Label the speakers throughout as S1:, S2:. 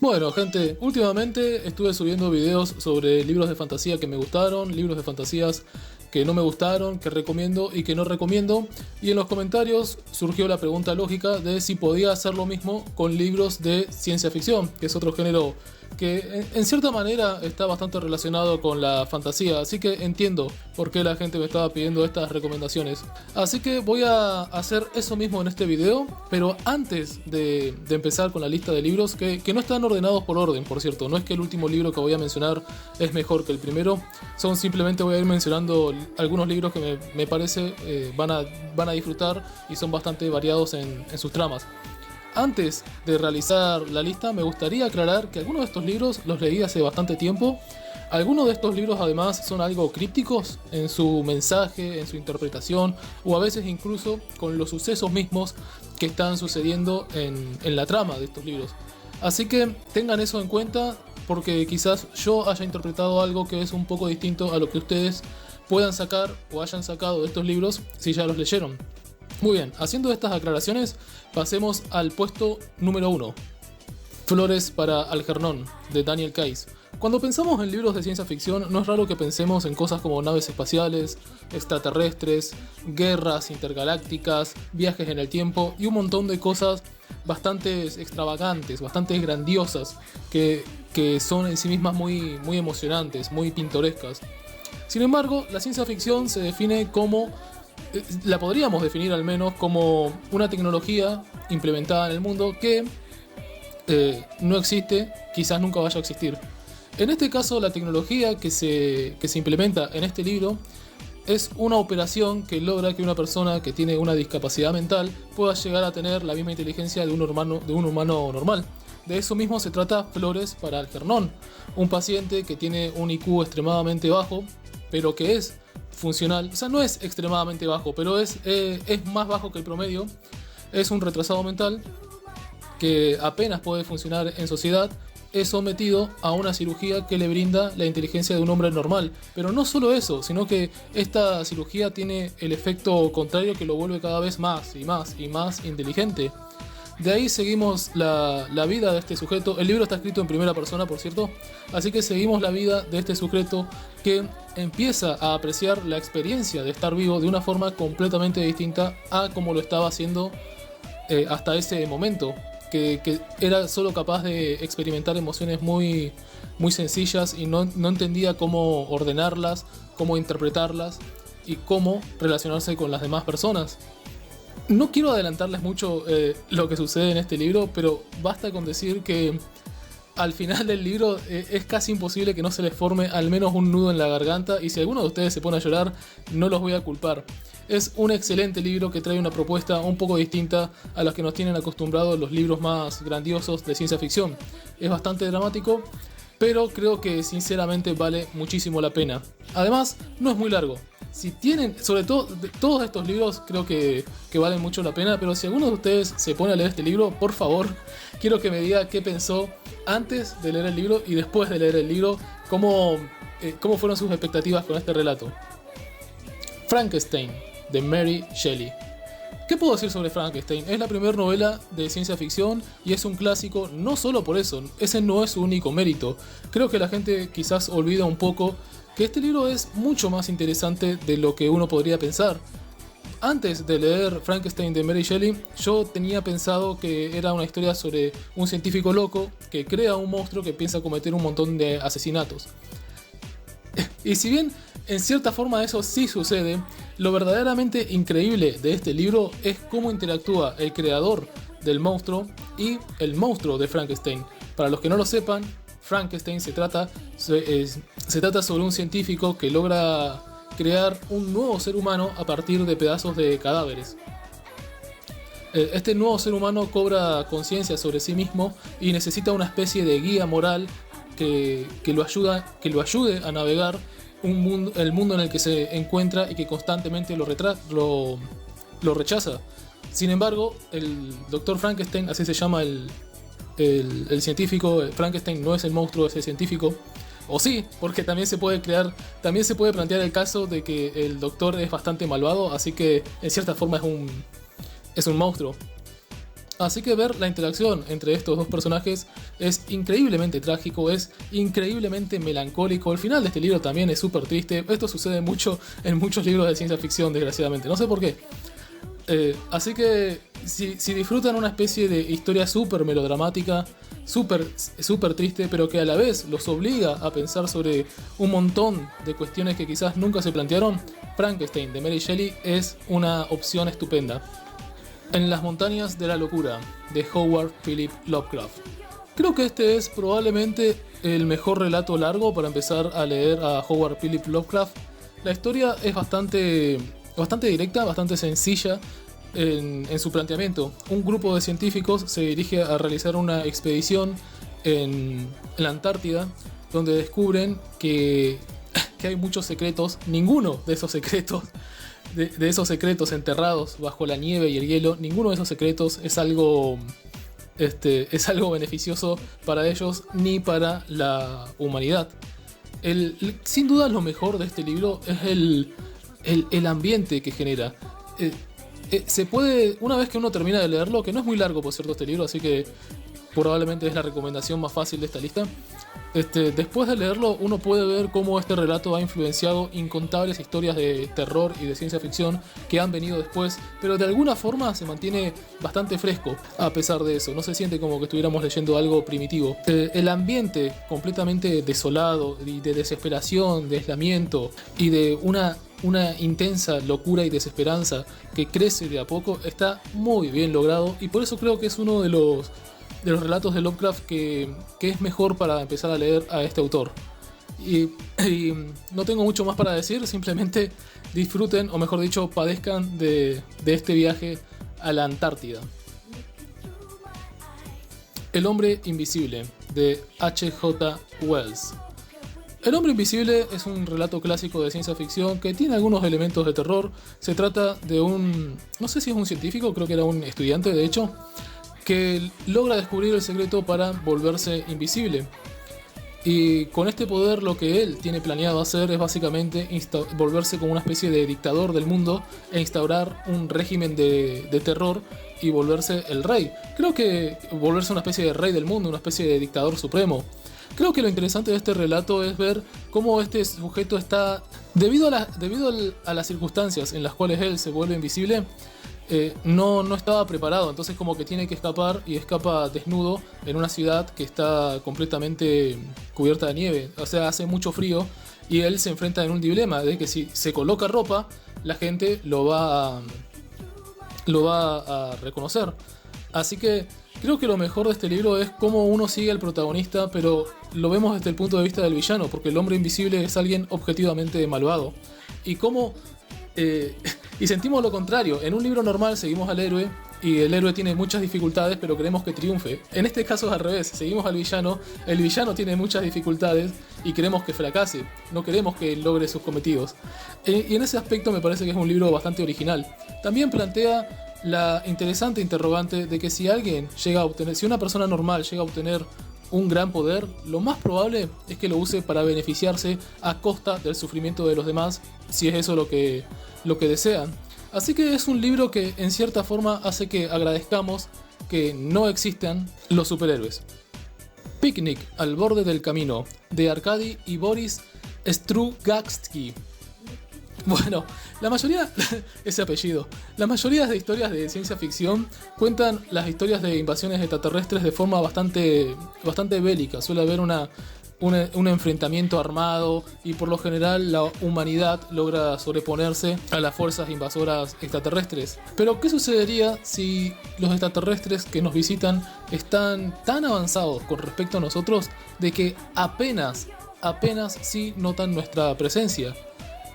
S1: Bueno, gente, últimamente estuve subiendo videos sobre libros de fantasía que me gustaron, libros de fantasías que no me gustaron, que recomiendo y que no recomiendo. Y en los comentarios surgió la pregunta lógica de si podía hacer lo mismo con libros de ciencia ficción, que es otro género que en cierta manera está bastante relacionado con la fantasía, así que entiendo por qué la gente me estaba pidiendo estas recomendaciones. Así que voy a hacer eso mismo en este video, pero antes de empezar con la lista de libros, que no están ordenados por orden, por cierto, no es que el último libro que voy a mencionar es mejor que el primero, son simplemente voy a ir mencionando algunos libros que me parece van a disfrutar y son bastante variados en sus tramas. Antes de realizar la lista, me gustaría aclarar que algunos de estos libros los leí hace bastante tiempo. Algunos de estos libros además son algo crípticos en su mensaje, en su interpretación, o a veces incluso con los sucesos mismos que están sucediendo en la trama de estos libros. Así que tengan eso en cuenta, porque quizás yo haya interpretado algo que es un poco distinto a lo que ustedes puedan sacar o hayan sacado de estos libros si ya los leyeron. Muy bien, haciendo estas aclaraciones, pasemos al puesto número 1. Flores para Algernon, de Daniel Keyes. Cuando pensamos en libros de ciencia ficción, no es raro que pensemos en cosas como naves espaciales, extraterrestres, guerras intergalácticas, viajes en el tiempo y un montón de cosas bastante extravagantes, bastante grandiosas, que son en sí mismas muy emocionantes, muy pintorescas. Sin embargo, la ciencia ficción se define como... la podríamos definir al menos como una tecnología implementada en el mundo que no existe, quizás nunca vaya a existir. En este caso, la tecnología que se implementa en este libro es una operación que logra que una persona que tiene una discapacidad mental pueda llegar a tener la misma inteligencia de un humano normal. De eso mismo se trata Flores para Algernon, un paciente que tiene un IQ extremadamente bajo, pero que es funcional, o sea, no es extremadamente bajo, pero es más bajo que el promedio. Es un retrasado mental que apenas puede funcionar en sociedad, es sometido a una cirugía que le brinda la inteligencia de un hombre normal. Pero no solo eso, sino que esta cirugía tiene el efecto contrario que lo vuelve cada vez más y más inteligente. De ahí seguimos la vida de este sujeto. El libro está escrito en primera persona, por cierto. Así que seguimos la vida de este sujeto que empieza a apreciar la experiencia de estar vivo de una forma completamente distinta a como lo estaba haciendo hasta ese momento. Que era solo capaz de experimentar emociones muy sencillas y no entendía cómo ordenarlas, cómo interpretarlas y cómo relacionarse con las demás personas. No quiero adelantarles mucho lo que sucede en este libro, pero basta con decir que al final del libro es casi imposible que no se les forme al menos un nudo en la garganta, y si alguno de ustedes se pone a llorar, no los voy a culpar. Es un excelente libro que trae una propuesta un poco distinta a las que nos tienen acostumbrados los libros más grandiosos de ciencia ficción. Es bastante dramático, pero creo que sinceramente vale muchísimo la pena. Además, no es muy largo. Si tienen, sobre todo, todos estos libros creo que valen mucho la pena, pero si alguno de ustedes se pone a leer este libro, por favor, quiero que me diga qué pensó antes de leer el libro y después de leer el libro, cómo fueron sus expectativas con este relato. Frankenstein, de Mary Shelley. ¿Qué puedo decir sobre Frankenstein? Es la primera novela de ciencia ficción y es un clásico no solo por eso, ese no es su único mérito. Creo que la gente quizás olvida un poco que este libro es mucho más interesante de lo que uno podría pensar. Antes de leer Frankenstein de Mary Shelley, yo tenía pensado que era una historia sobre un científico loco que crea un monstruo que piensa cometer un montón de asesinatos. Y si bien en cierta forma eso sí sucede, lo verdaderamente increíble de este libro es cómo interactúa el creador del monstruo y el monstruo de Frankenstein. Para los que no lo sepan, Frankenstein se trata sobre un científico que logra crear un nuevo ser humano a partir de pedazos de cadáveres. Este nuevo ser humano cobra conciencia sobre sí mismo y necesita una especie de guía moral que lo ayude a navegar el mundo en el que se encuentra y que constantemente lo rechaza. Sin embargo, el Dr. Frankenstein, así se llama el científico, Frankenstein no es el monstruo, es el científico. O sí, porque también se puede plantear el caso de que el doctor es bastante malvado, así que en cierta forma es un monstruo. Así que ver la interacción entre estos dos personajes es increíblemente trágico, es increíblemente melancólico. El final de este libro también es súper triste. Esto sucede mucho en muchos libros de ciencia ficción, desgraciadamente. No sé por qué. Así que si disfrutan una especie de historia súper melodramática, súper triste, pero que a la vez los obliga a pensar sobre un montón de cuestiones que quizás nunca se plantearon, Frankenstein de Mary Shelley es una opción estupenda. En las montañas de la locura, de Howard Philip Lovecraft. Creo que este es probablemente el mejor relato largo para empezar a leer a Howard Philip Lovecraft. La historia es bastante directa, bastante sencilla en su planteamiento. Un grupo de científicos se dirige a realizar una expedición en la Antártida, donde descubren que hay muchos secretos. Ninguno de esos secretos de esos secretos enterrados bajo la nieve y el hielo, ninguno de esos secretos es algo beneficioso para ellos ni para la humanidad. Sin duda lo mejor de este libro es el ambiente que genera. Se puede, una vez que uno termina de leerlo, que no es muy largo por cierto este libro, así que probablemente es la recomendación más fácil de esta lista. Después de leerlo, uno puede ver cómo este relato ha influenciado incontables historias de terror y de ciencia ficción que han venido después, pero de alguna forma se mantiene bastante fresco a pesar de eso. No se siente como que estuviéramos leyendo algo primitivo. El ambiente completamente desolado y de desesperación, de aislamiento y de una intensa locura y desesperanza que crece de a poco está muy bien logrado, y por eso creo que es uno de los relatos de Lovecraft que es mejor para empezar a leer a este autor. Y no tengo mucho más para decir, simplemente disfruten, o mejor dicho, padezcan de este viaje a la Antártida. El hombre invisible, de H.G. Wells. El hombre invisible es un relato clásico de ciencia ficción que tiene algunos elementos de terror. Se trata de no sé si es un científico, creo que era un estudiante de hecho, que logra descubrir el secreto para volverse invisible. Y con este poder lo que él tiene planeado hacer es básicamente volverse como una especie de dictador del mundo e instaurar un régimen de terror y volverse el rey. Creo que volverse una especie de rey del mundo, una especie de dictador supremo. Creo que lo interesante de este relato es ver cómo este sujeto está, debido a las circunstancias en las cuales él se vuelve invisible, no estaba preparado, entonces como que tiene que escapar y escapa desnudo en una ciudad que está completamente cubierta de nieve, o sea, hace mucho frío, y él se enfrenta en un dilema de que si se coloca ropa, la gente lo va a reconocer. Así que creo que lo mejor de este libro es cómo uno sigue al protagonista, pero lo vemos desde el punto de vista del villano, porque el hombre invisible es alguien objetivamente malvado. Y cómo y sentimos lo contrario. En un libro normal seguimos al héroe y el héroe tiene muchas dificultades, pero queremos que triunfe. En este caso es al revés, seguimos al villano, el villano tiene muchas dificultades y queremos que fracase, no queremos que logre sus cometidos. Y en ese aspecto me parece que es un libro bastante original. También plantea la interesante interrogante de que si una persona normal llega a obtener un gran poder, lo más probable es que lo use para beneficiarse a costa del sufrimiento de los demás, si es eso lo que desean. Así que es un libro que en cierta forma hace que agradezcamos que no existan los superhéroes. Picnic al borde del camino, de Arkady y Boris Strugatsky. Bueno, la mayoría de historias de ciencia ficción cuentan las historias de invasiones extraterrestres de forma bastante bélica. Suele haber un enfrentamiento armado y por lo general la humanidad logra sobreponerse a las fuerzas invasoras extraterrestres. Pero ¿qué sucedería si los extraterrestres que nos visitan están tan avanzados con respecto a nosotros de que apenas sí notan nuestra presencia?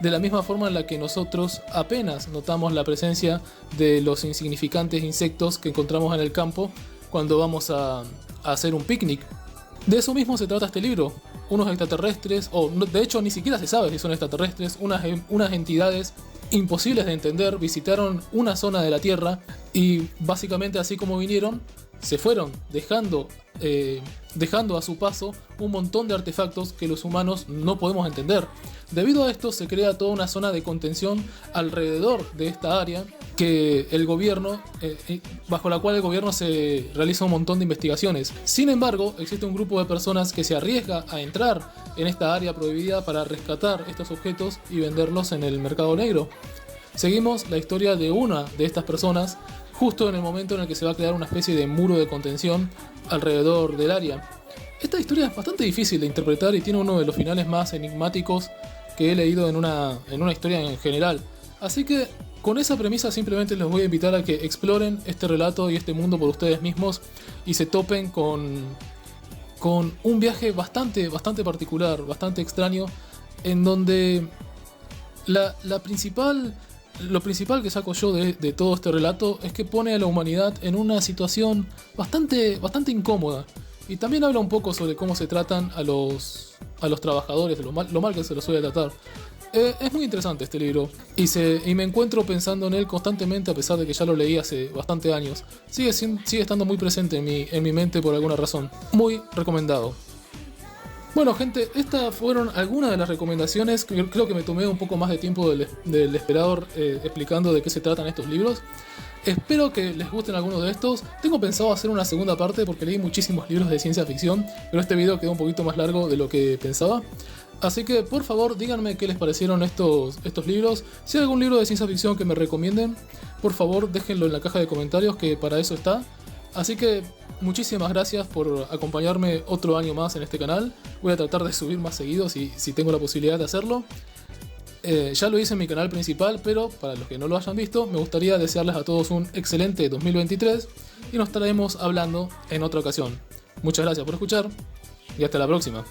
S1: De la misma forma en la que nosotros apenas notamos la presencia de los insignificantes insectos que encontramos en el campo cuando vamos a hacer un picnic. De eso mismo se trata este libro. Unos extraterrestres, de hecho ni siquiera se sabe si son extraterrestres, unas entidades imposibles de entender visitaron una zona de la Tierra y básicamente así como vinieron, se fueron dejando a su paso un montón de artefactos que los humanos no podemos entender. Debido a esto se crea toda una zona de contención alrededor de esta área que el gobierno, bajo la cual el gobierno se realiza un montón de investigaciones. Sin embargo, existe un grupo de personas que se arriesga a entrar en esta área prohibida para rescatar estos objetos y venderlos en el mercado negro. Seguimos la historia de una de estas personas justo en el momento en el que se va a crear una especie de muro de contención alrededor del área. Esta historia es bastante difícil de interpretar y tiene uno de los finales más enigmáticos que he leído en una historia en general. Así que con esa premisa simplemente les voy a invitar a que exploren este relato y este mundo por ustedes mismos y se topen con un viaje bastante particular, bastante extraño, en donde lo principal que saco yo de todo este relato es que pone a la humanidad en una situación bastante incómoda. Y también habla un poco sobre cómo se tratan a los trabajadores, lo mal que se los suele tratar. Es muy interesante este libro y me encuentro pensando en él constantemente a pesar de que ya lo leí hace bastante años. Sigue estando muy presente en mi mente por alguna razón. Muy recomendado. Bueno, gente, estas fueron algunas de las recomendaciones. Creo que me tomé un poco más de tiempo del esperado explicando de qué se tratan estos libros. Espero que les gusten algunos de estos. Tengo pensado hacer una segunda parte porque leí muchísimos libros de ciencia ficción, pero este video quedó un poquito más largo de lo que pensaba. Así que por favor díganme qué les parecieron estos libros. Si hay algún libro de ciencia ficción que me recomienden, por favor déjenlo en la caja de comentarios, que para eso está. Así que muchísimas gracias por acompañarme otro año más en este canal. Voy a tratar de subir más seguido si tengo la posibilidad de hacerlo. Ya lo hice en mi canal principal, pero para los que no lo hayan visto, me gustaría desearles a todos un excelente 2023 y nos estaremos hablando en otra ocasión. Muchas gracias por escuchar y hasta la próxima.